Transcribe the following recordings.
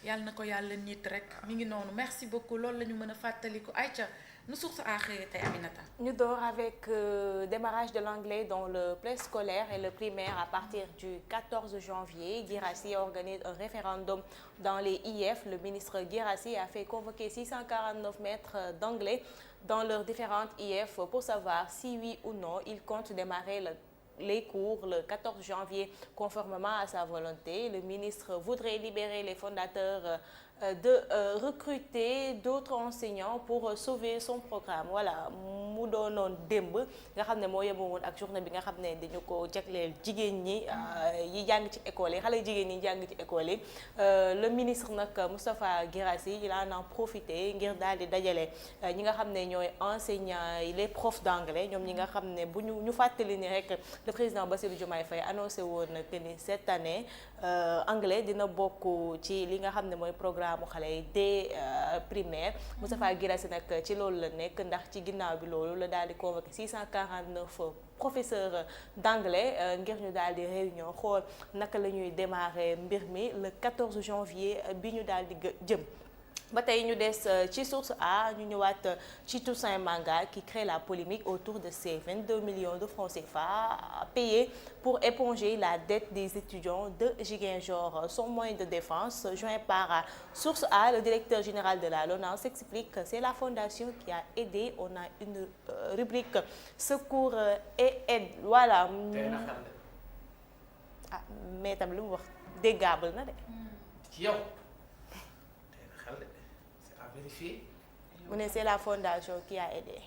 yàlla na ko yàlla nit rek mi ngi noonu merci beaucoup loolu la ñu mën a fàttaliku Aïcha nu source a xëyee tey Aminata. Ñu door avec démarrage de l'anglais dans le préscolaire et le primaire à partir du 14 janvier. Guirassy organise un référendum dans les IF. Le ministre Guirassy a fait convoquer 649 maîtres d'anglais dans leurs différentes IF pour savoir si oui ou non ils comptent démarrer les cours le 14 janvier conformément à sa volonté. Le ministre voudrait libérer les fondateurs de recruter d'autres enseignants pour sauver son programme. Voilà mu doonoon démb nga xam ne moo yemoo woon ak journée bi nga xam ne dañu ko jagleel jigéen ñi yi jàng ci école yi xale jigéen ñi jàng ci école yi. Le ministre nag Moustapha Guirassy il en a profité ngir daal di dajale ñi nga xam ne ñooy enseignants yi les profs d'anglais ñoom ñi nga xam ne bu ñu fàttali ni rek le président Bassirou Diomaye Faye annoncé woon que ni cette année anglais dina bokk ci li nga xam ne mooy programme mu xale yi des primaires. Moustapha Guirassy nag ci loolu la nekk ndax ci ginnaaw bi loolu la daal di convoqué 649 professeurs d'anglais ngir ñu daal di réunion xool naka la ñuy démarrer mbir mi le 14 janvier bi ñu daal di jëm. ba tey ñu des ci source A ñu ñëwaat ci Toussaint Manga qui crée la polémique autour de ces 22 millions de francs CFA payés pour éponger la dette des étudiants de Ziguinchor. Son moyen de défense, joint par source A, le directeur général de la LONASE explique que c'est la fondation qui a aidé. On a une rubrique secours et aide. Voilà. Ah mais tam lu mu wax déggable na de. ci yow. Vérifier. mu ne c'est la fondation qui a aidé.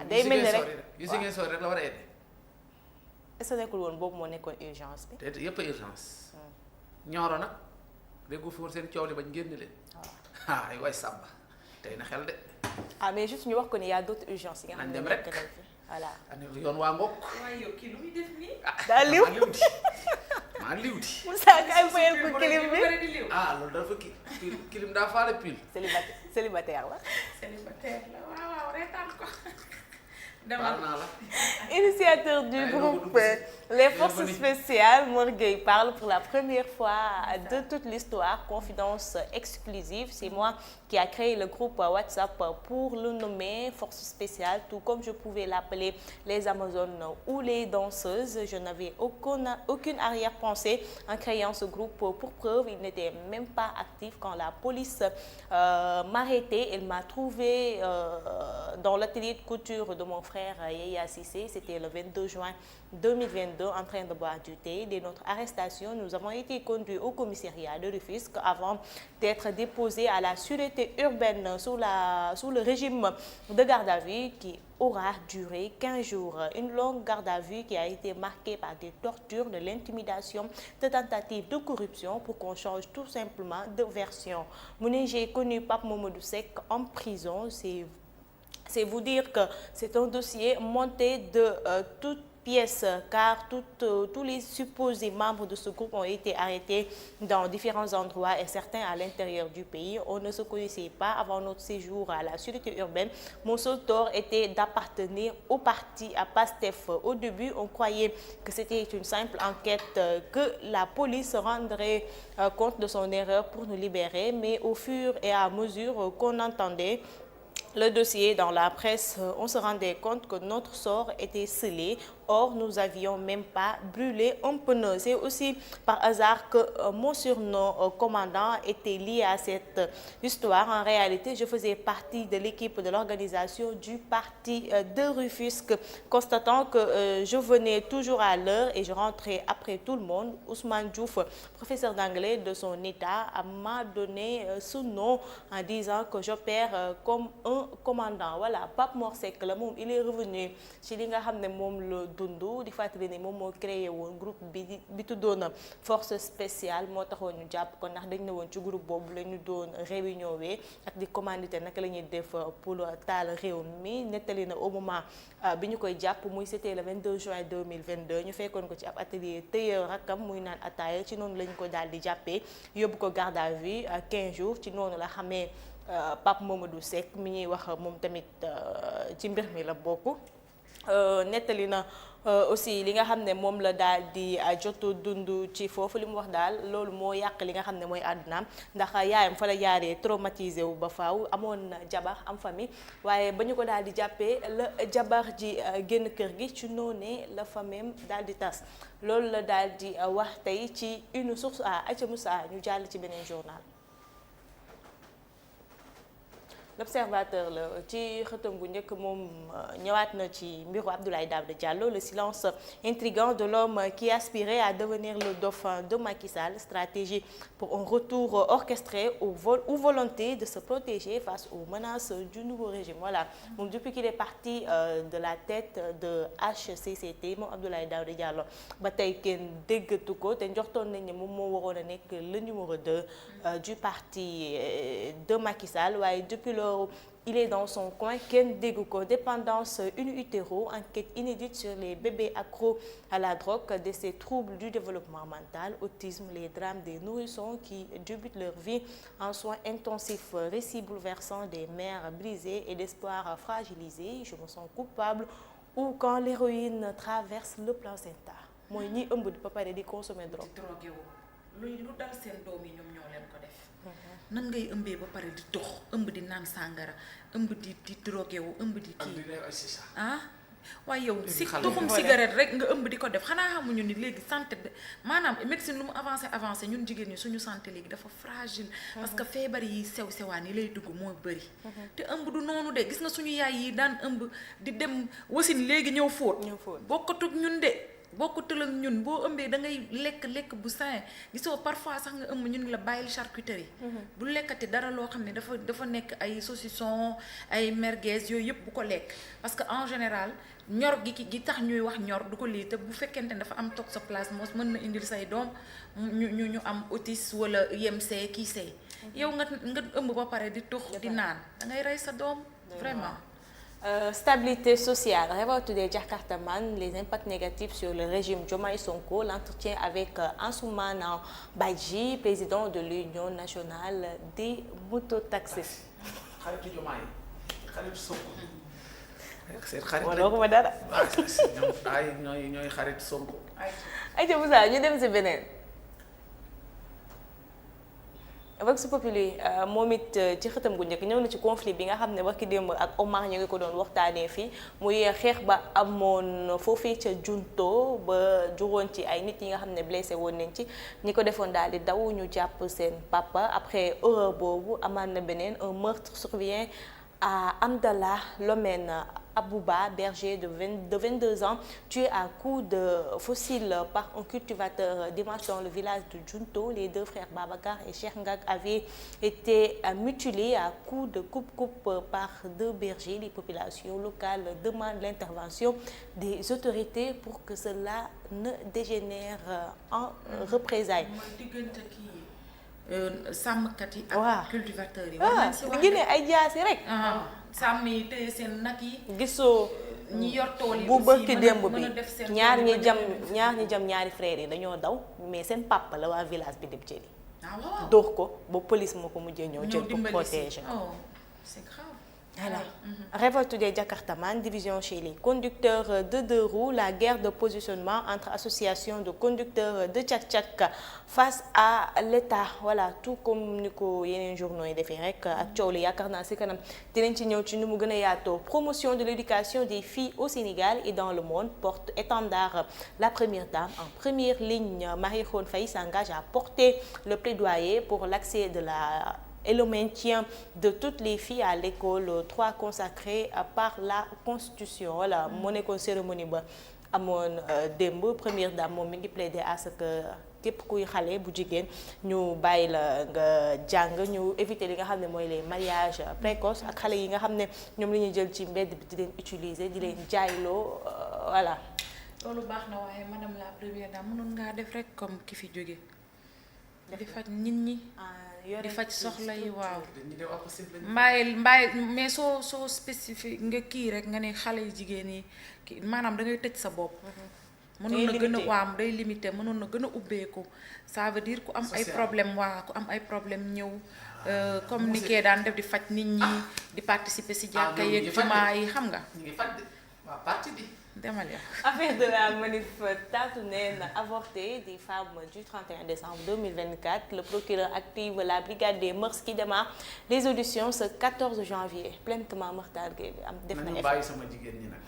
day mel ni rek yu Ziguinchor rek la war a aidé. est-ce que nekkul woon boobu moo nekkoon urgence bi. te yëpp a urgence. ñooro nag déggu fi woon seen coow li bañ génn leen. waaw ay waay sàmba tey na xel de. mais juste ñu wax ko ni y a d'autres urgences yi nga xam ne dem rek voilà. yoon waa ngokk. waaye yow kii lu muy def nii. daa liw maa liwti. Moussa kay fayal ko kilim bi. loolu dafa kilim daa faale pile. célibataire la. célibataire la waaw reetaan ko. baal naa la. Initiateur du groupe Les Forces Spéciales, Mor Gueye parle pour la première fois de toute l'histoire. Confidence exclusive, c'est moi qui a créé le groupe WhatsApp pour le nommer Forces Spéciales, tout comme je pouvais l'appeler les Amazones ou les danseuses. Je n'avais aucune arrière-pensée en créant ce groupe. Pour preuve, il n'était même pas actif quand la police m'arrêtait. Elle m'a trouvé dans l'atelier de couture de mon frère Yaya Cissé. C'était le 22 juin 2022 en train de boire du thé. Dès notre arrestation, nous avons été conduits au commissariat de Rufisque avant d'être déposés à la sûreté urbaine sous le régime de garde à vue qui aura duré 15 jours. Une longue garde à vue qui a été marquée par des tortures, de l'intimidation, de tentatives de corruption pour qu'on change tout simplement de version. J'ai connu Pape Mamadou Seck en prison. C'est vous dire que c'est un dossier monté de toutes pièces car tous les supposés membres de ce groupe ont été arrêtés dans différents endroits et certains à l'intérieur du pays. On ne se connaissait pas avant notre séjour à la sûreté urbaine. Mon seul tort était d'appartenir au parti à PASTEF. Au début, on croyait que c'était une simple enquête, que la police rendrait compte de son erreur pour nous libérer, mais au fur et à mesure qu'on entendait le dossier dans la presse, on se rendait compte que notre sort était scellé. Or, nous n'avions même pas brûlé un pneu. C'est aussi par hasard que mon surnom commandant était lié à cette histoire. En réalité, je faisais partie de l'équipe de l'organisation du parti de Rufisque. Constatant que je venais toujours à l'heure et je rentrais après tout le monde, Ousmane Diouf, professeur d'anglais de son état, m'a donné ce nom en disant que j'opère comme un commandant. Voilà, Pape Mor Seck la moom il est revenu ci li nga xam ne moom la dundu di fàttali ne moom moo créé woon groupe bi tuddoon force spéciale moo taxoon ñu jàpp ko ndax dañ ne woon ci groupe boobu la ñu doon réunion wee ak di commandité naka la ñuy def pour taal réew mi nettali na au moment bi ñu koy jàpp muy c'était le 22 juin 2022 ñu fekkoon ko ci ab atelier tailleur rakam muy naan ataaya ci noonu la ñu ko daal di jàppee yóbbu ko garde à vue 15 jours ci noonu la xamee Pape Mamadou Seck mi ñuy wax moom tamit ci mbir mi la bokk nettali na aussi li nga xam ne moom la daal di jotu dund ci foofu li mu wax daal loolu moo yàq li nga xam ne mooy àddunaam ndax yaayam fa la jaaree traumatisé wu ba faaw amoon na jabar am famille waaye ba ñu ko daal di jàppee la jabar ji génn kër gi ci noonee la famille daal di tas loolu la daal di wax tey ci une source a Aïcha Moussa ñu jàll ci beneen journal. L'Observateur la ci xëtam bu njëkk moom ñëwaat na ci mbiru Abdoulaye Daouda Diallo, le silence intrigant de l'homme qui aspirait à devenir le dauphin de Macky Sall, stratégie pour un retour orchestré ou volonté de se protéger face aux menaces du nouveau régime. Voilà, moom depuis qu'il est parti de la tête de HCCT moom Abdoulaye Daouda Diallo ba tey kenn déggatu ko te njortoon nañ ne moom moo waroon a nekk le numéro 2 du parti de Macky Sall waaye depuis il est dans son coin kenn déggu ko. Dépendance in utero, enquête inédite sur les bébés accros à la drogue, de ces troubles du développement mental, autisme, les drames des nourrissons qui débutent leur vie en soins intensifs, récits bouleversants des mères brisées et d'espoir fragilisés. Je me sens coupable. Ou quand l'héroïne traverse le placenta. Mooy ñi ëmb di ba pare di consommer drogue. di drogué wu lu dal seen doom yi ñoom ñoo leen ko def. nan ngay ëmbee ba pare di dox ëmb di naan sàngara ëmb di drogué wu ëmb di kii waaye yow si tuxum cigarette rek nga ëmb di ko def xanaa xamuñu ni léegi santé maanaam médecine lu mu avancé ñun jigéen ñi suñu santé léegi dafa fragile parce que feebar yi sewaan yi lay dugg moo bëri te ëmb du noonu de gis nga suñu yaay yi daan ëmb di dem wasin léegi ñëw fóot bokkatug ñun de bokkutul ak ñun boo ëmbee da ngay lekk bu sain gisoo parfois sax nga ëmb ñun la bàyyil charcuterie bu lekkati dara loo xam ne dafa nekk ay saucisson ay merguez yooyu yëpp bu ko lekk parce que en général ñor gi tax ñuy wax ñor du ko lii te bu fekkente ne dafa am toxoplasmose mën na indil say doom ñu am autisme wala IMC kii say yow nga ëmb ba pare di tux di naan da ngay rey sa doom vraiment. Stabilité sociale, révolte des Jakartaman, les impacts négatifs sur le régime Diomaye Sonko, l'entretien avec Ansoumana Badji, président de l'Union nationale des mototaxis. xaritu Diomaye xaritu Sonko. seen xarit wala waxuma dara. ñooy xarit Sonko. ay ca Moussa ñu dem si beneen. Vox Populi moom it ci xëtam gu njëkk ñëw na ci conflit bi nga xam ne wax ki démb ak Omar ñu ngi ko doon waxtaanee fii muy xeex ba amoon foofii ca Junto ba juróon ci ay nit yi nga xam ne blessé woon nañ ci ñi ko defoon daal di daw ñu jàpp seen papa après horreur boobu amaan na beneen un meurtre survient à Amdallah Lomène Abouba, berger de 22 ans, tué à coups de fossiles par un cultivateur dimanche dans le village de Junto. Les deux frères Babacar et Cheikh Ngak avaient été mutilés à coups de coupe-coupe par deux bergers. Les populations locales demandent l'intervention des autorités pour que cela ne dégénère en représailles. sàmmkat yi ak cultivateurs yi. Guinée ay jaasi rek. sàmm yi téye seen nag yi. gisoo ñi yor tool yi bu bëkki démb bi def seen ñaar ñi jam ñaari frères yi dañoo daw mais seen papa la waa village bi dem jëli. waaw dóor ko ba police moo ko mujjee ñëw jël pour protéger. C'est grave. Voilà. Révolte des Jakartaman, division chez les conducteurs de deux roues, la guerre de positionnement entre associations de conducteurs de tchak-tchak face à l'État. Voilà, tout comme ni ko yeneen journaux yi defee rek ak coow li yaakaar naa si kanam dinañ ci ñëw ci nu mu gën a yaatoo. Promotion de l'éducation des filles au Sénégal et dans le monde, porte étendard la première dame en première ligne. Marie-Khone Faye s'engage à porter le plaidoyer pour l'accès et le maintien de toutes les filles à l'école, 3 consacrés par la Constitution. Voilà, moo nekkoon cérémonie ba amoon démb première dame moom mi ngi plaider à ce que képp kuy xale bu jigéen ñu bàyyi la nga jàng ñu éviter li nga xam ne mooy les mariages précoces ak xale yi nga xam ne ñoom la ñuy jël ci mbedd bi di leen utiliser di leen jaayloo voilà. loolu baax na waaye madame la première dame mënoon ngaa def rek comme ki fi jóge di faj nit ñi. di faj soxla yi waaw mbaay mais soo spécifique nga kii rek nga ne xale yu jigéen yi kii maanaam da ngay tëj sa bopp mënoon na gën a waam day limité mënoon na gën a ubbeeku ça veut dire ku am ay problème ku am ay problème ñëw comme ni kee daan def di faj nit ñi di participer si jàkka yeeg jumaa yi xam nga ñu ngi faj de waa parti bi demal yow. Affaire de la manif Tatou Nene avortée des femmes du 31 décembre 2024, le procureur active la brigade des mœurs qui démarre les auditions ce 14 janvier. Plaintement Makhtar Gueye bi am def na nañu effet. bàyyi sama jigéen ñi nag.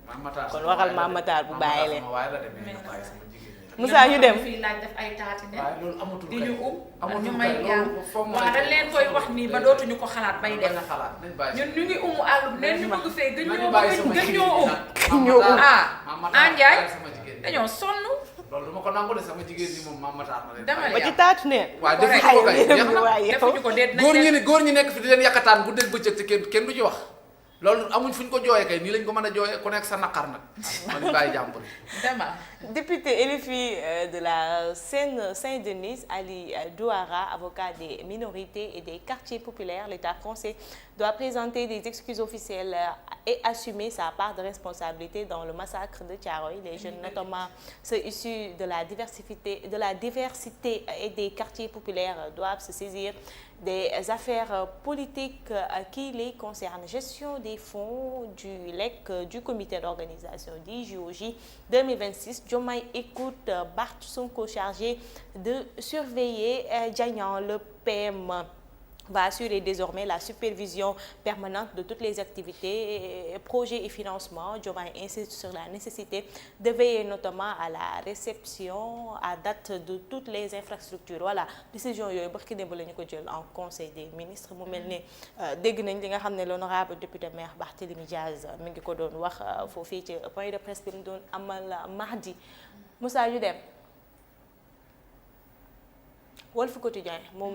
Maam Matar kon waxal Maam Matar bu bàyyi leen. waaye la demee nañu bàyyi sama jigéen ñi nag. Moussa ñu dem fii laaj def ay taati ne. waaye loolu amatul di kay. ñu amatul ñu kay may jaam. loolu foog nga waaw dañ leen koy wax nii ba dootuñu ko xalaat bay def. na xalaat nañ bàyyi ñun ñu ngi àllum neen ñu bëgg fee gën nañu ñoo bàyyi sama gën jigéen ñoo ñi nag. Maam Matar Ndiaye sama jigéen ñi. dañoo sonn. loolu dama ko nangu de sama jigéen ñi moom Maam Matar na leen. Dama ba ci Tatou Nene. waaw defuñu ko kay jeex na. defuñu ko déet nañ góor ñi nekk fi di leen yàkkataan bu dégg bëccëg te kenn du ci wax loolu amuñ fu ñu ko jooyee kay nii lañ ko mën a jooyee ku nekk sa naqar nag man bàyyi jàmbur. dama Député LFI de la Seine-Saint-Denis, Ali Douara, avocat des minorités et des quartiers populaires, l'État français doit présenter des excuses officielles et assumer sa part de responsabilité dans le massacre de Thiaroye. Les jeunes, notamment ceux issus de la diversité et des quartiers populaires, doivent se saisir des affaires politiques qui les concernent. Gestion des fonds du LEC, du comité d'organisation du JOJ 2026. Diomaye écoute Barth Sonko chargé de surveiller Diagnan. Le PM va assurer désormais la supervision permanente de toutes les activités, projets et financements. Diomaye insiste sur la nécessité de veiller notamment à la réception à date de toutes les infrastructures. Voilà décision yooyu barki démb la ñu ko jël en conseil des ministres mu mel ne dégg nañ li nga xam ne l'honorable député maire Barthélémy Diaz mi ngi ko doon wax foofii ci point de presse bi mu doon amal mardi. Moussa yu dem Walf Quotidien moom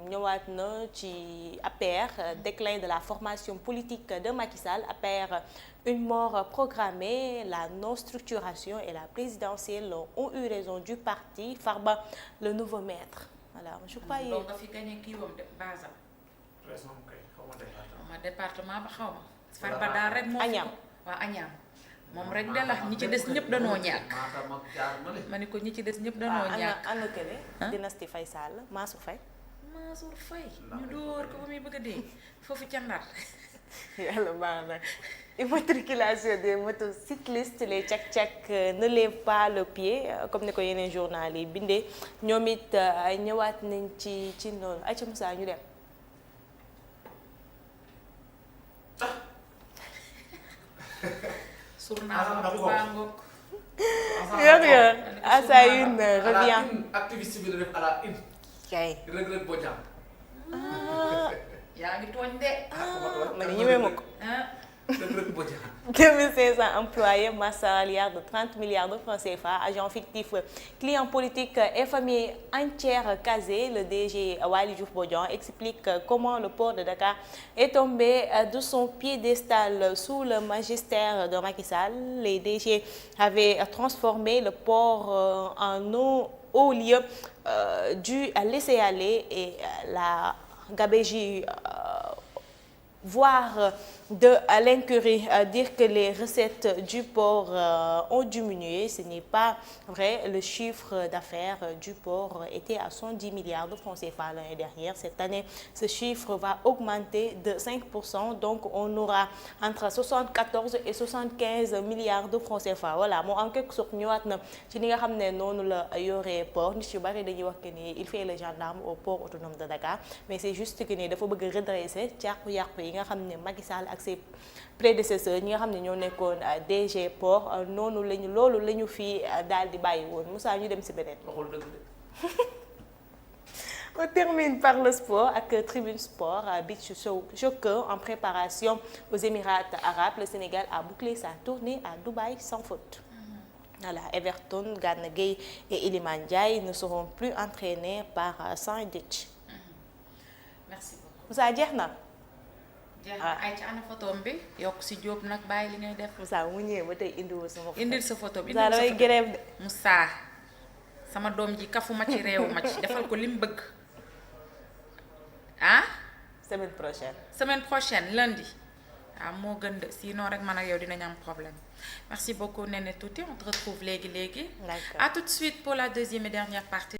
ñëwaat na ci APR déclin de la formation politique de Macky Sall. APR, une mort programmée, la non-structuration et la présidentielle ont eu raison du parti. Farba, le nouveau maître. Voilà, je crois donc nga fi gagné kii wam de basam. raison kay xaw ma département. ma département ba xaw ma. Farba daal rek moo. Agnam waaw Agnam moom rek de la ñi ci des ñëpp danoo ñàkk. ma ni ko ñi ci des ñëpp danoo ñàkk. ana kële dynastie Faye Sall Mansour Faye. Mansour Faye ñu dóor ko ba muy bëgg a dee foofu ca Ndar. Yàlla baax na. Immatriculation des motocyclistes, les tchak-tchak ne lèvent pas le pied comme ni ko yeneen journal yi bindee ñoom it ñëwaat nañ ci noonu ay ca Moussa ñu dem. Yor à sa une revient. Activiste bi la def à la une. kay. Reug Bodian. yaa ngi tooñ de. ma ne ñëwee ma ko. 2500 employés, masse salariale de 30 milliards de francs CFA, agents fictifs, clients politiques et familles entières casées. Le DG Waly Diouf Bodian explique comment le port de Dakar est tombé de son piédestal sous le magistère de Macky Sall. Les DG avaient transformé le port en haut lieu du laisser-aller et la gabegie, voire de l'incurie. Dire que les recettes du port ont diminué, ce n'est pas vrai. Le chiffre d'affaires du port était à 110 milliards de francs CFA l'année dernière. Cette année, ce chiffre va augmenter de 5%, donc on aura entre 74 et 75 milliards de francs CFA. Voilà, moo en quelque sorte ñëwaat na ci ni nga xam ne noonu la yoree port. Nit yu bari dañuy wax que ni il fait le gendarme au port autonome de Dakar, mais c'est juste que ni dafa bëgg redresser yàqu-yàqu yi nga xam ne Macky Sall ak ses prédécesseurs ñi nga xam ne ñoo nekkoon DG port loolu la ñu fi daal di bàyyi woon. Moussa ñu dem si beneen. waxul dëgg de. On termine par le sport avec Tribune Sport, beach soccer en préparation aux Émirats arabes. Le Sénégal a bouclé sa tournée à Dubaï sans faute. Voilà, Everton, Gana Gueye et Iliman Ndiaye ne seront plus entraînés par Saint-Ditch. Merci beaucoup. Moussa jeex na. jeex na ay ci ana photo bi yokk si Diop nag bàyyi li ngay def. Moussa mu ñëwee ba tey indiwul sama photo. indil sa photo bi Moussa damay grève de. Moussa sama doom ji kafuma ci réewu ma ci defal ko lim bëgg ah. Semaine prochaine lundi ah moo gën de sinon rek man ak yow dinañ am problème. Merci beaucoup Néné Tuuti, on te retrouve léegi. D'accord. À tout de suite pour la deuxième et dernière partie.